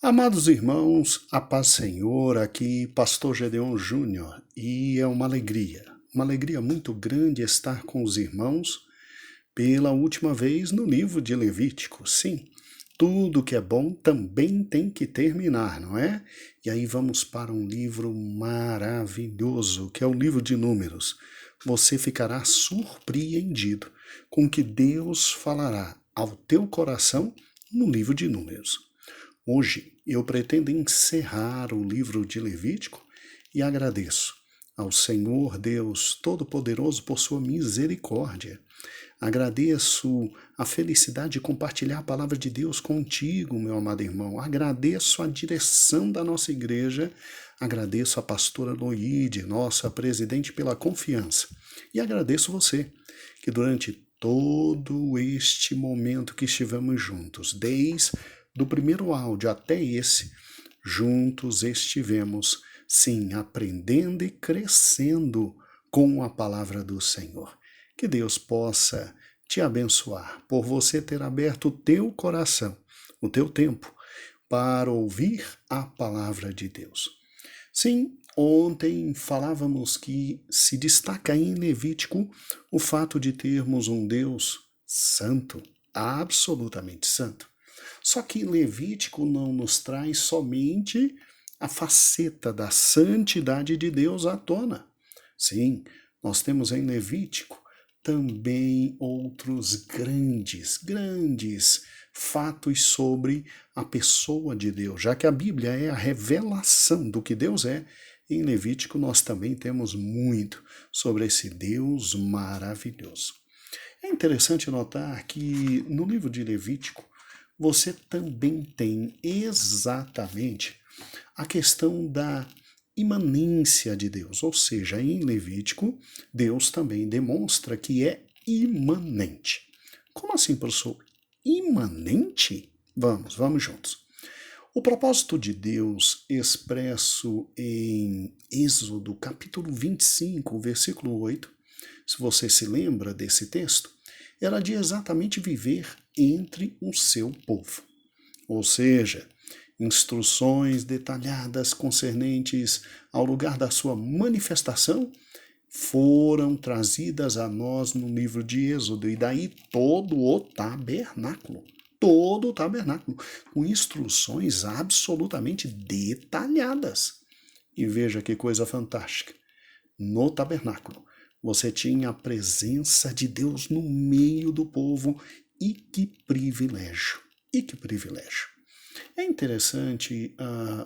Amados irmãos, a paz Senhor, aqui Pastor Gedeon Júnior, e é uma alegria muito grande estar com os irmãos pela última vez no livro de Levítico. Sim, tudo que é bom também tem que terminar, não é? E aí vamos para um livro maravilhoso, que é o livro de Números. Você ficará surpreendido com o que Deus falará ao teu coração no livro de Números. Hoje eu pretendo encerrar o livro de Levítico e agradeço ao Senhor Deus Todo-Poderoso por sua misericórdia. Agradeço a felicidade de compartilhar a palavra de Deus contigo, meu amado irmão. Agradeço a direção da nossa igreja. Agradeço a pastora Loide, nossa presidente, pela confiança. E agradeço você, que durante todo este momento que estivemos juntos, desde do primeiro áudio até esse, juntos estivemos, sim, aprendendo e crescendo com a palavra do Senhor. Que Deus possa te abençoar por você ter aberto o teu coração, o teu tempo, para ouvir a palavra de Deus. Sim, ontem falávamos que se destaca em Levítico o fato de termos um Deus santo, absolutamente santo. Só que Levítico não nos traz somente a faceta da santidade de Deus à tona. Sim, nós temos em Levítico também outros grandes fatos sobre a pessoa de Deus, já que a Bíblia é a revelação do que Deus é. Em Levítico nós também temos muito sobre esse Deus maravilhoso. É interessante notar que no livro de Levítico você também tem exatamente a questão da imanência de Deus, ou seja, em Levítico, Deus também demonstra que é imanente. Como assim, professor? Imanente? Vamos juntos. O propósito de Deus expresso em Êxodo capítulo 25, versículo 8, se você se lembra desse texto, era de exatamente viver entre o seu povo. Ou seja, instruções detalhadas concernentes ao lugar da sua manifestação foram trazidas a nós no livro de Êxodo, e daí todo o tabernáculo, com instruções absolutamente detalhadas. E veja que coisa fantástica, no tabernáculo você tinha a presença de Deus no meio do povo, e que privilégio, É interessante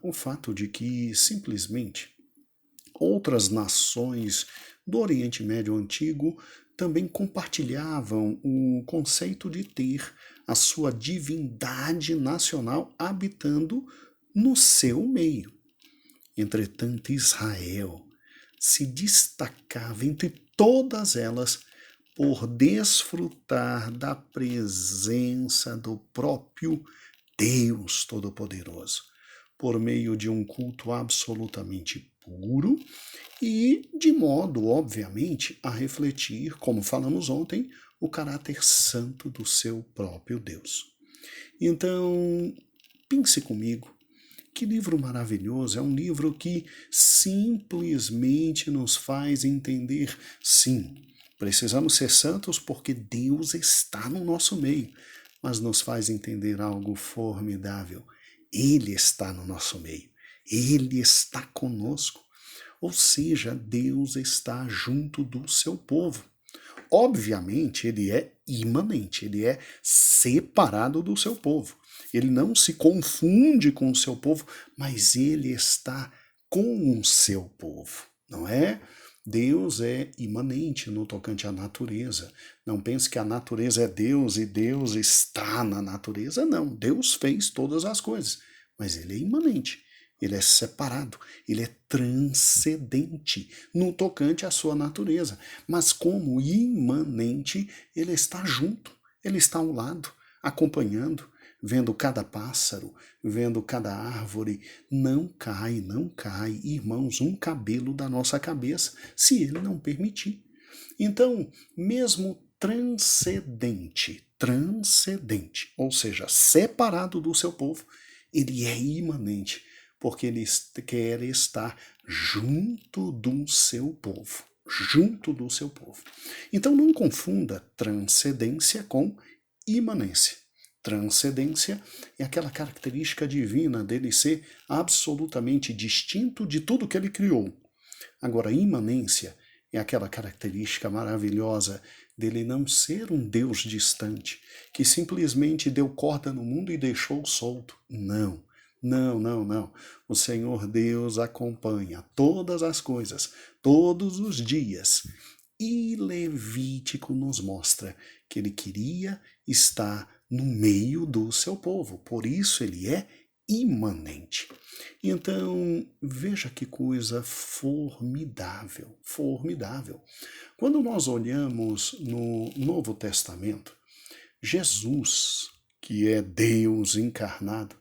o fato de que simplesmente outras nações do Oriente Médio Antigo também compartilhavam o conceito de ter a sua divindade nacional habitando no seu meio. Entretanto, Israel se destacava entre todas elas por desfrutar da presença do próprio Deus Todo-Poderoso, por meio de um culto absolutamente puro e de modo, obviamente, a refletir, como falamos ontem, o caráter santo do seu próprio Deus. Então, pense comigo, que livro maravilhoso! É um livro que simplesmente nos faz entender, sim, precisamos ser santos porque Deus está no nosso meio, mas nos faz entender algo formidável. Ele está no nosso meio, Ele está conosco, ou seja, Deus está junto do seu povo. Obviamente, ele é imanente, ele é separado do seu povo. Ele não se confunde com o seu povo, mas ele está com o seu povo, não é? Deus é imanente no tocante à natureza. Não pense que a natureza é Deus e Deus está na natureza. Não, Deus fez todas as coisas, mas ele é imanente. Ele é separado, ele é transcendente no tocante à sua natureza. Mas como imanente, ele está junto, ele está ao lado, acompanhando, vendo cada pássaro, vendo cada árvore. Não cai, irmãos, um cabelo da nossa cabeça, se ele não permitir. Então, mesmo transcendente, ou seja, separado do seu povo, ele é imanente, porque ele quer estar junto do seu povo. Junto do seu povo. Então não confunda transcendência com imanência. Transcendência é aquela característica divina dele ser absolutamente distinto de tudo que ele criou. Agora, imanência é aquela característica maravilhosa dele não ser um Deus distante, que simplesmente deu corda no mundo e deixou solto. Não. Não, não, não. O Senhor Deus acompanha todas as coisas, todos os dias. E Levítico nos mostra que ele queria estar no meio do seu povo. Por isso ele é imanente. Então, veja que coisa formidável, formidável. Quando nós olhamos no Novo Testamento, Jesus, que é Deus encarnado,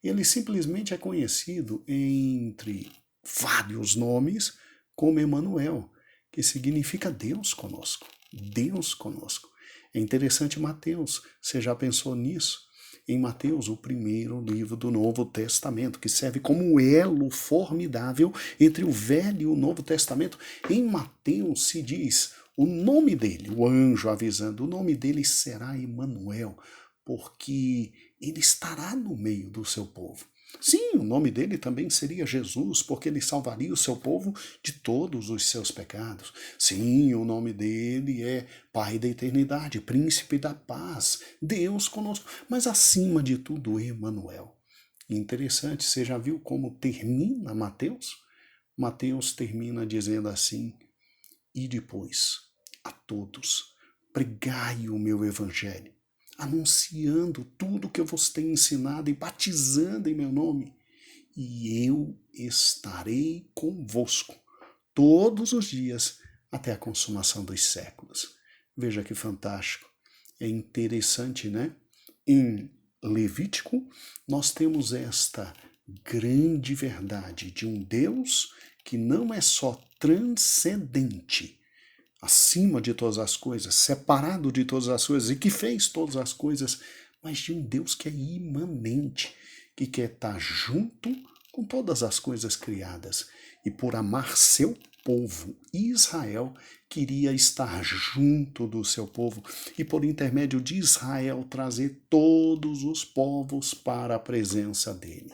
ele simplesmente é conhecido entre vários nomes como Emanuel, que significa Deus conosco. Deus conosco. É interessante Mateus, você já pensou nisso? Em Mateus, o primeiro livro do Novo Testamento, que serve como elo formidável entre o Velho e o Novo Testamento. Em Mateus se diz o nome dele, o anjo avisando, o nome dele será Emanuel, porque ele estará no meio do seu povo. Sim, o nome dele também seria Jesus, porque ele salvaria o seu povo de todos os seus pecados. Sim, o nome dele é Pai da eternidade, Príncipe da paz, Deus conosco, mas acima de tudo, Emanuel. Interessante, você já viu como termina Mateus? Mateus termina dizendo assim: e depois, a todos, pregai o meu evangelho, anunciando tudo que eu vos tenho ensinado e batizando em meu nome, e eu estarei convosco todos os dias até a consumação dos séculos. Veja que fantástico. É interessante, né? Em Levítico, nós temos esta grande verdade de um Deus que não é só transcendente, acima de todas as coisas, separado de todas as coisas e que fez todas as coisas, mas de um Deus que é imanente, que quer estar junto com todas as coisas criadas e por amar seu povo, Israel, queria estar junto do seu povo e por intermédio de Israel trazer todos os povos para a presença dele.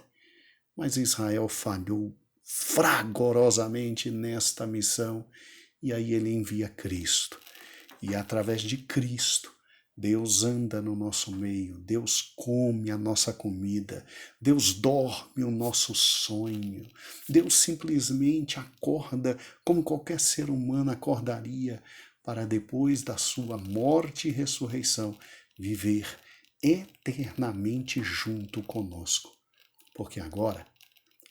Mas Israel falhou fragorosamente nesta missão. E aí ele envia Cristo. E através de Cristo, Deus anda no nosso meio, Deus come a nossa comida, Deus dorme o nosso sonho, Deus simplesmente acorda como qualquer ser humano acordaria para depois da sua morte e ressurreição viver eternamente junto conosco. Porque agora,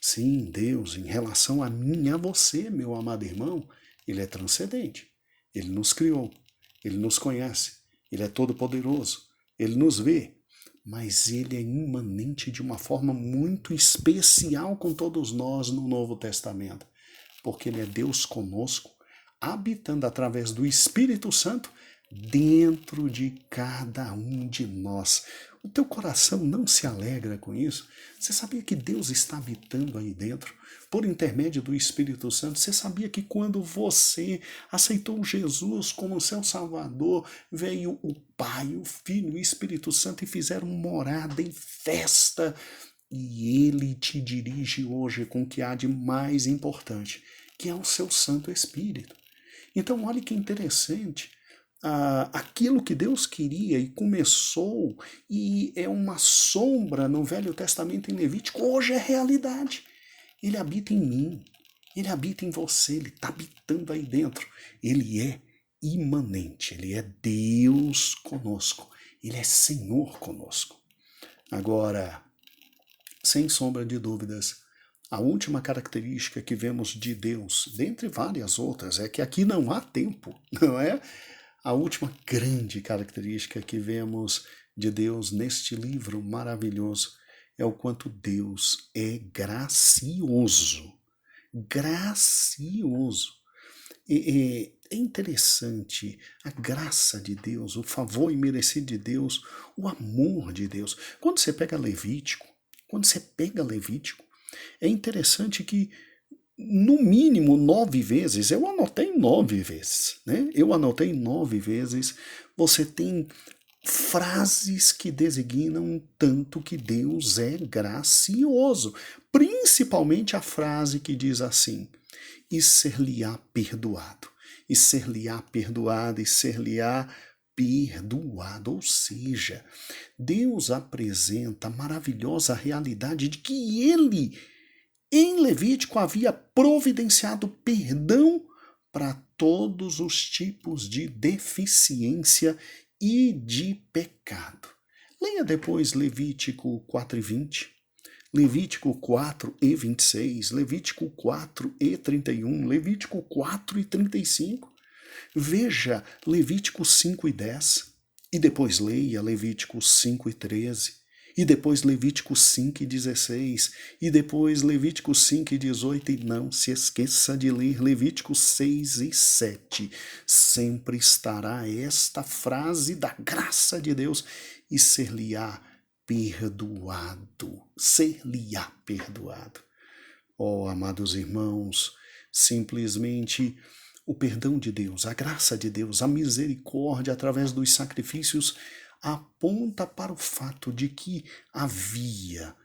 sim, Deus, em relação a mim e a você, meu amado irmão, ele é transcendente. Ele nos criou, ele nos conhece, ele é todo-poderoso, ele nos vê, mas ele é imanente de uma forma muito especial com todos nós no Novo Testamento, porque ele é Deus conosco, habitando através do Espírito Santo dentro de cada um de nós. O teu coração não se alegra com isso? Você sabia que Deus está habitando aí dentro por intermédio do Espírito Santo? Você sabia que quando você aceitou Jesus como seu Salvador, veio o Pai, o Filho e o Espírito Santo e fizeram morada em festa? E Ele te dirige hoje com o que há de mais importante, que é o seu Santo Espírito. Então, olha que interessante. Aquilo que Deus queria e começou, e é uma sombra no Velho Testamento em Levítico, hoje é realidade. Ele habita em mim, ele habita em você, ele está habitando aí dentro. Ele é imanente, ele é Deus conosco, ele é Senhor conosco. Agora, sem sombra de dúvidas, a última característica que vemos de Deus, dentre várias outras, é que aqui não há tempo, não é? A última grande característica que vemos de Deus neste livro maravilhoso é o quanto Deus é gracioso. Gracioso. É interessante a graça de Deus, o favor imerecido de Deus, o amor de Deus. Quando você pega Levítico, Quando você pega Levítico, é interessante que no mínimo 9 vezes, eu anotei 9 vezes, né? Eu anotei 9 vezes, você tem frases que designam tanto que Deus é gracioso. Principalmente a frase que diz assim: e ser-lhe-á perdoado, e ser-lhe-á perdoado, e ser-lhe-á perdoado. Ou seja, Deus apresenta a maravilhosa realidade de que Ele, em Levítico, havia providenciado perdão para todos os tipos de deficiência e de pecado. Leia depois Levítico 4:20, Levítico 4:26, Levítico 4:31, Levítico 4:35. Veja Levítico 5:10 e depois leia Levítico 5:13. E depois Levítico 5:16, e depois Levítico 5:18, e não se esqueça de ler Levítico 6:7. Sempre estará esta frase da graça de Deus: e ser-lhe-á perdoado. Ser-lhe-á perdoado. Oh, amados irmãos, simplesmente o perdão de Deus, a graça de Deus, a misericórdia através dos sacrifícios aponta para o fato de que havia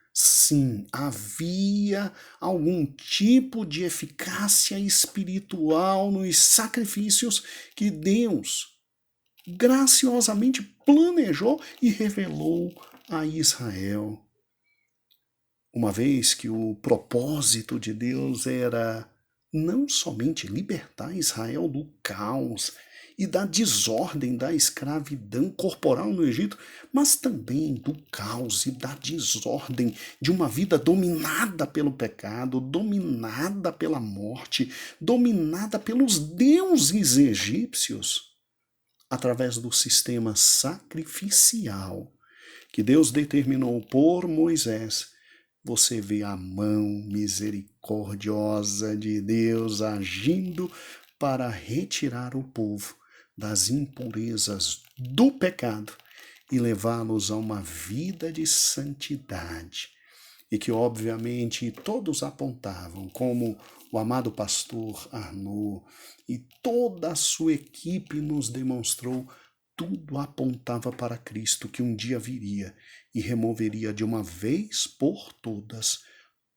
algum tipo de eficácia espiritual nos sacrifícios que Deus graciosamente planejou e revelou a Israel. Uma vez que o propósito de Deus era não somente libertar Israel do caos e da desordem da escravidão corporal no Egito, mas também do caos e da desordem de uma vida dominada pelo pecado, dominada pela morte, dominada pelos deuses egípcios, através do sistema sacrificial que Deus determinou por Moisés. Você vê a mão misericordiosa de Deus agindo para retirar o povo das impurezas do pecado e levá-los a uma vida de santidade. E que, obviamente, todos apontavam, como o amado pastor Arnaud e toda a sua equipe nos demonstrou, tudo apontava para Cristo, que um dia viria e removeria de uma vez por todas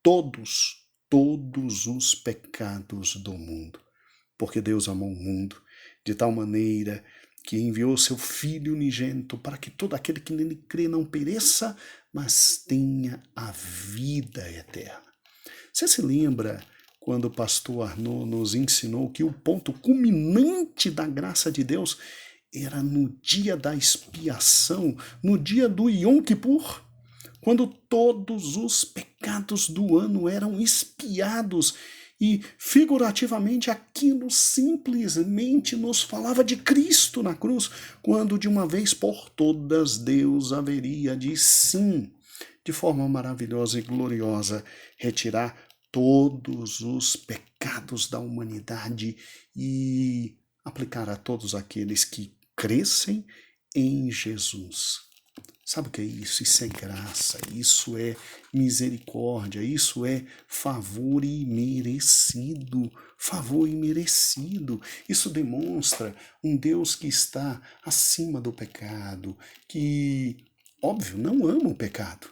todos os pecados do mundo. Porque Deus amou o mundo de tal maneira que enviou seu Filho unigênito para que todo aquele que nele crê não pereça, mas tenha a vida eterna. Você se lembra quando o pastor Arnaud nos ensinou que o ponto culminante da graça de Deus era no dia da expiação, no dia do Yom Kippur, quando todos os pecados do ano eram expiados e, figurativamente, aquilo simplesmente nos falava de Cristo na cruz, quando de uma vez por todas Deus haveria de de forma maravilhosa e gloriosa, retirar todos os pecados da humanidade e aplicar a todos aqueles que crescem em Jesus. Sabe o que é isso? Isso é graça, isso é misericórdia, isso é favor imerecido. Favor imerecido. Isso demonstra um Deus que está acima do pecado, que, óbvio, não ama o pecado,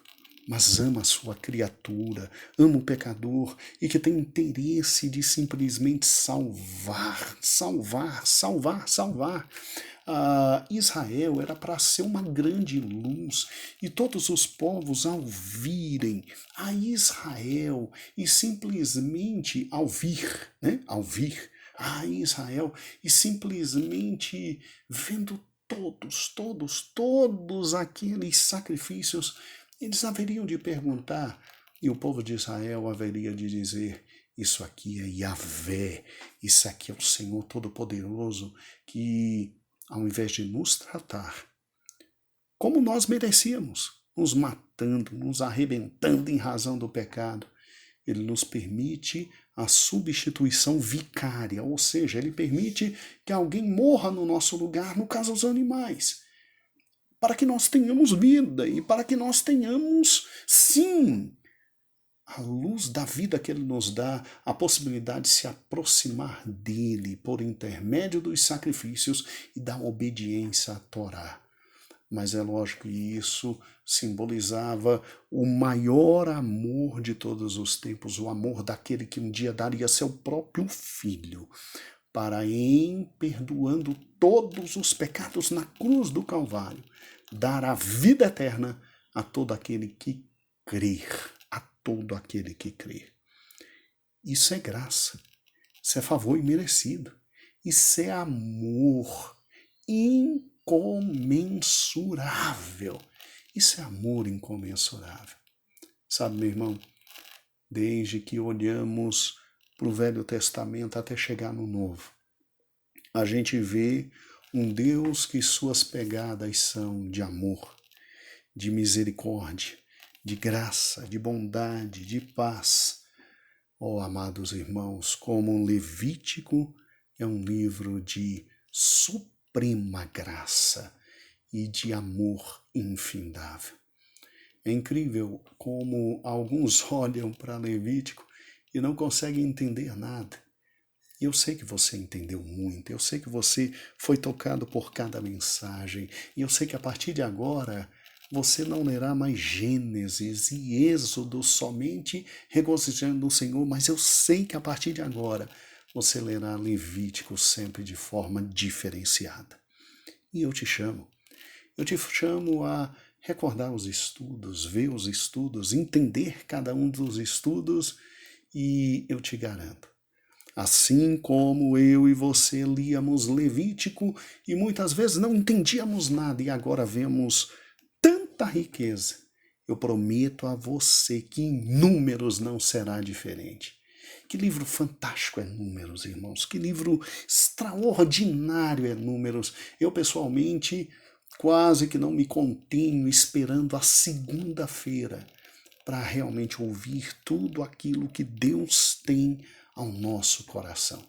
mas ama a sua criatura, ama o pecador e que tem interesse de simplesmente salvar. Israel era para ser uma grande luz e todos os povos, ao virem a Israel e simplesmente ao vir a Israel e simplesmente vendo todos aqueles sacrifícios, eles haveriam de perguntar, e o povo de Israel haveria de dizer: isso aqui é Yahvé, isso aqui é o Senhor Todo-Poderoso, que ao invés de nos tratar como nós merecíamos, nos matando, nos arrebentando em razão do pecado, ele nos permite a substituição vicária, ou seja, ele permite que alguém morra no nosso lugar, no caso os animais, para que nós tenhamos vida e para que nós tenhamos, sim, a luz da vida que Ele nos dá, a possibilidade de se aproximar dEle por intermédio dos sacrifícios e da obediência à Torá. Mas é lógico que isso simbolizava o maior amor de todos os tempos, o amor daquele que um dia daria seu próprio filho, para, em perdoando todos os pecados na cruz do Calvário, dar a vida eterna a todo aquele que crer, a todo aquele que crer. Isso é graça, isso é favor imerecido, isso é amor incomensurável. Isso é amor incomensurável. Sabe, meu irmão, desde que olhamos para o Velho Testamento até chegar no Novo, a gente vê um Deus que suas pegadas são de amor, de misericórdia, de graça, de bondade, de paz. Oh, amados irmãos, como um Levítico é um livro de suprema graça e de amor infindável. É incrível como alguns olham para Levítico e não conseguem entender nada. Eu sei que você entendeu muito, eu sei que você foi tocado por cada mensagem, e eu sei que a partir de agora você não lerá mais Gênesis e Êxodo somente regozijando no Senhor, mas eu sei que a partir de agora você lerá Levítico sempre de forma diferenciada. E eu te chamo a recordar os estudos, ver os estudos, entender cada um dos estudos, e eu te garanto, assim como eu e você líamos Levítico e muitas vezes não entendíamos nada e agora vemos tanta riqueza, eu prometo a você que em Números não será diferente. Que livro fantástico é Números, irmãos. Que livro extraordinário é Números. Eu, pessoalmente, quase que não me contenho esperando a segunda-feira para realmente ouvir tudo aquilo que Deus tem ao nosso coração.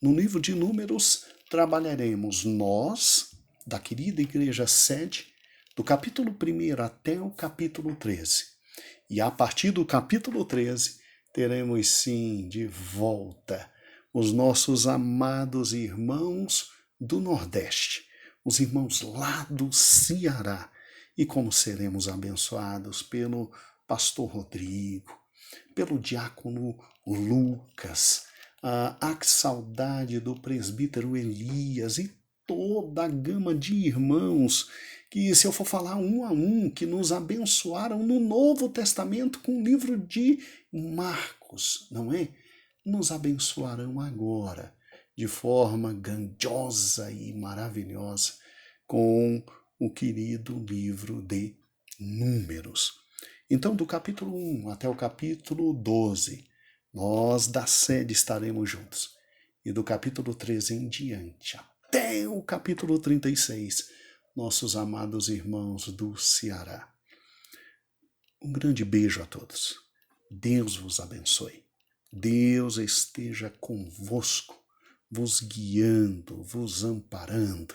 No livro de Números, trabalharemos nós, da querida Igreja Sede, do capítulo 1 até o capítulo 13. E a partir do capítulo 13, teremos sim de volta os nossos amados irmãos do Nordeste, os irmãos lá do Ceará. E como seremos abençoados pelo pastor Rodrigo, pelo diácono Lucas, que saudade do presbítero Elias e toda a gama de irmãos que, se eu for falar um a um, que nos abençoaram no Novo Testamento com o livro de Marcos, não é? Nos abençoarão agora de forma grandiosa e maravilhosa com o querido livro de Números. Então, do capítulo 1 até o capítulo 12, nós da sede estaremos juntos. E do capítulo 13 em diante, até o capítulo 36, nossos amados irmãos do Ceará. Um grande beijo a todos. Deus vos abençoe. Deus esteja convosco, vos guiando, vos amparando.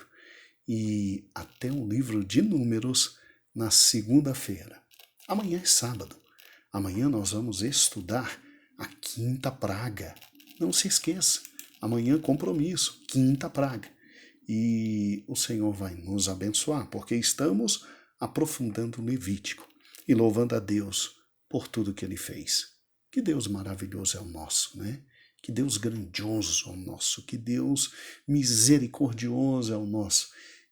E até o livro de Números na segunda-feira. Amanhã é sábado. Amanhã nós vamos estudar a quinta praga. Não se esqueça. Amanhã compromisso, quinta praga. E o Senhor vai nos abençoar, porque estamos aprofundando o Levítico e louvando a Deus por tudo que Ele fez. Que Deus maravilhoso é o nosso, né? Que Deus grandioso é o nosso, que Deus misericordioso é o nosso.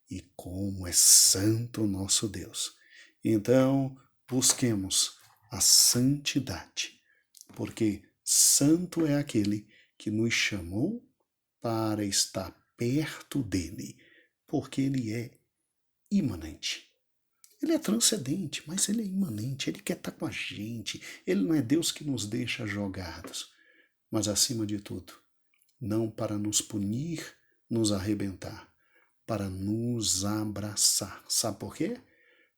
E como é santo o nosso Deus. Então, busquemos a santidade, porque santo é aquele que nos chamou para estar perto dele, porque ele é imanente. Ele é transcendente, mas ele é imanente, ele quer estar com a gente, ele não é Deus que nos deixa jogados, mas acima de tudo, não para nos punir, nos arrebentar, para nos abraçar. Sabe por quê?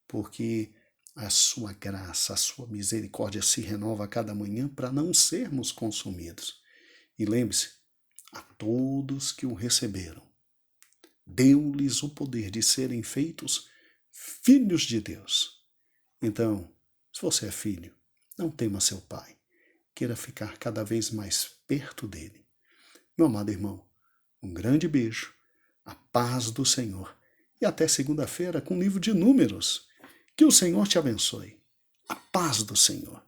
Porque a sua graça, a sua misericórdia se renova a cada manhã para não sermos consumidos. E lembre-se, a todos que o receberam, deu-lhes o poder de serem feitos filhos de Deus. Então, se você é filho, não tema seu pai. Queira ficar cada vez mais perto dele. Meu amado irmão, um grande beijo, a paz do Senhor e até segunda-feira com o livro de Números. Que o Senhor te abençoe. A paz do Senhor.